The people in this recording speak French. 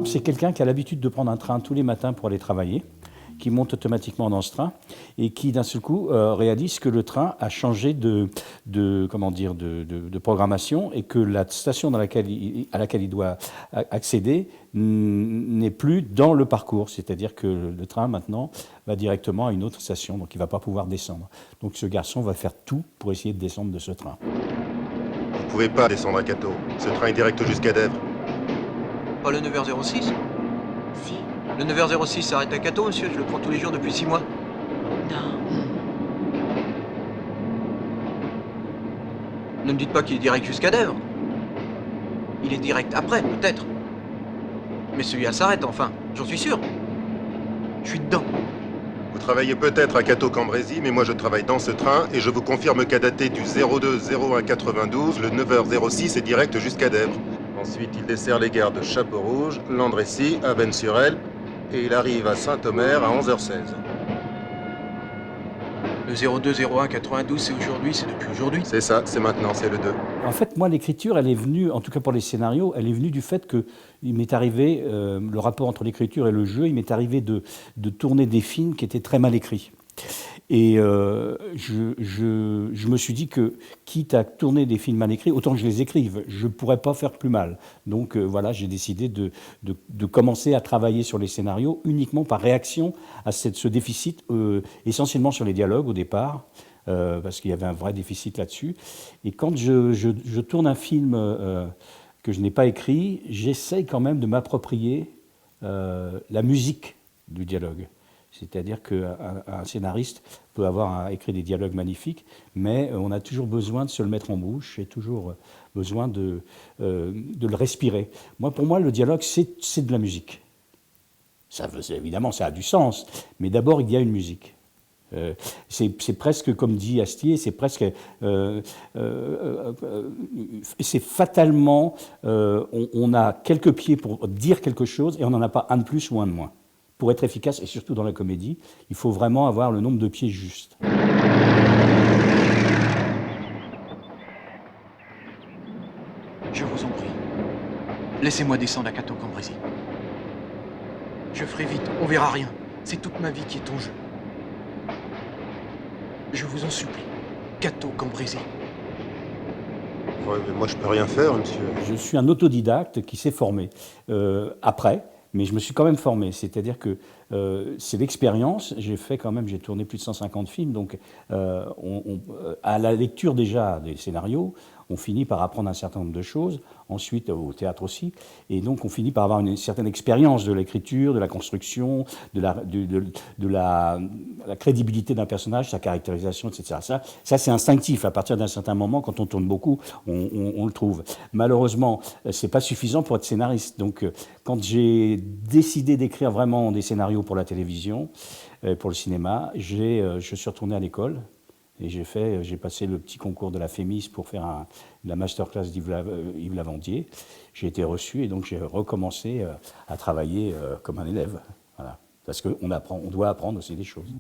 c'est quelqu'un qui a l'habitude de prendre un train tous les matins pour aller travailler, qui monte automatiquement dans ce train et qui d'un seul coup réalise que le train a changé de programmation et que la station à laquelle il doit accéder n'est plus dans le parcours. C'est-à-dire que le train maintenant va directement à une autre station, donc il ne va pas pouvoir descendre. Donc ce garçon va faire tout pour essayer de descendre de ce train. Vous ne pouvez pas descendre à Cateau. Ce train est direct jusqu'à Dèvres. Pas le 9h06 ? Si. Le 9h06 s'arrête à Cateau, monsieur, je le prends tous les jours depuis 6 mois. Non. Ne me dites pas qu'il est direct jusqu'à Dèvres. Il est direct après, peut-être. Mais celui-là s'arrête, enfin, j'en suis sûr. Je suis dedans. Vous travaillez peut-être à Cateau-Cambrésis, mais moi je travaille dans ce train et je vous confirme qu'à dater du 02-01-92, le 9h06 est direct jusqu'à Dèvres. Ensuite, il dessert les gares de Chapeau-Rouge, Landrécy, Avesnes-sur-Helpe et il arrive à Saint-Omer à 11h16. Le 02-01-92, c'est aujourd'hui, c'est depuis aujourd'hui. C'est ça, c'est maintenant, c'est le 2. En fait, moi, l'écriture, elle est venue, en tout cas pour les scénarios, elle est venue du fait que il m'est arrivé, le rapport entre l'écriture et le jeu, il m'est arrivé de tourner des films qui étaient très mal écrits. Et je me suis dit que, quitte à tourner des films mal écrits, autant que je les écrive, je ne pourrais pas faire plus mal. Donc voilà, j'ai décidé de commencer à travailler sur les scénarios uniquement par réaction à ce déficit, essentiellement sur les dialogues au départ, parce qu'il y avait un vrai déficit là-dessus. Et quand je tourne un film que je n'ai pas écrit, j'essaye quand même de m'approprier la musique du dialogue. C'est-à-dire qu'un scénariste peut avoir écrit des dialogues magnifiques, mais on a toujours besoin de se le mettre en bouche et toujours besoin de le respirer. Pour moi, le dialogue, c'est de la musique. Évidemment, ça a du sens, mais d'abord, il y a une musique. C'est presque, comme dit Astier, c'est presque... c'est fatalement... on a quelques pieds pour dire quelque chose et on n'en a pas un de plus ou un de moins. Pour être efficace, et surtout dans la comédie, il faut vraiment avoir le nombre de pieds juste. Je vous en prie. Laissez-moi descendre à Cateau-Cambrésis. Je ferai vite, on verra rien. C'est toute ma vie qui est en jeu. Je vous en supplie. Cateau-Cambrésis. Ouais, mais moi je peux rien faire, monsieur. Je suis un autodidacte qui s'est formé après. Mais je me suis quand même formé, c'est-à-dire que c'est l'expérience. J'ai tourné plus de 150 films, donc à la lecture déjà des scénarios, on finit par apprendre un certain nombre de choses, ensuite au théâtre aussi, et donc on finit par avoir une certaine expérience de l'écriture, de la construction, de la crédibilité d'un personnage, sa caractérisation, etc. Ça c'est instinctif. À partir d'un certain moment, quand on tourne beaucoup, on le trouve. Malheureusement, c'est pas suffisant pour être scénariste. Donc, quand j'ai décidé d'écrire vraiment des scénarios pour la télévision, pour le cinéma, je suis retourné à l'école. Et j'ai passé le petit concours de la FEMIS pour faire la masterclass d'Yves Lavandier. J'ai été reçu et donc j'ai recommencé à travailler comme un élève. Voilà. Parce qu'on doit apprendre aussi des choses.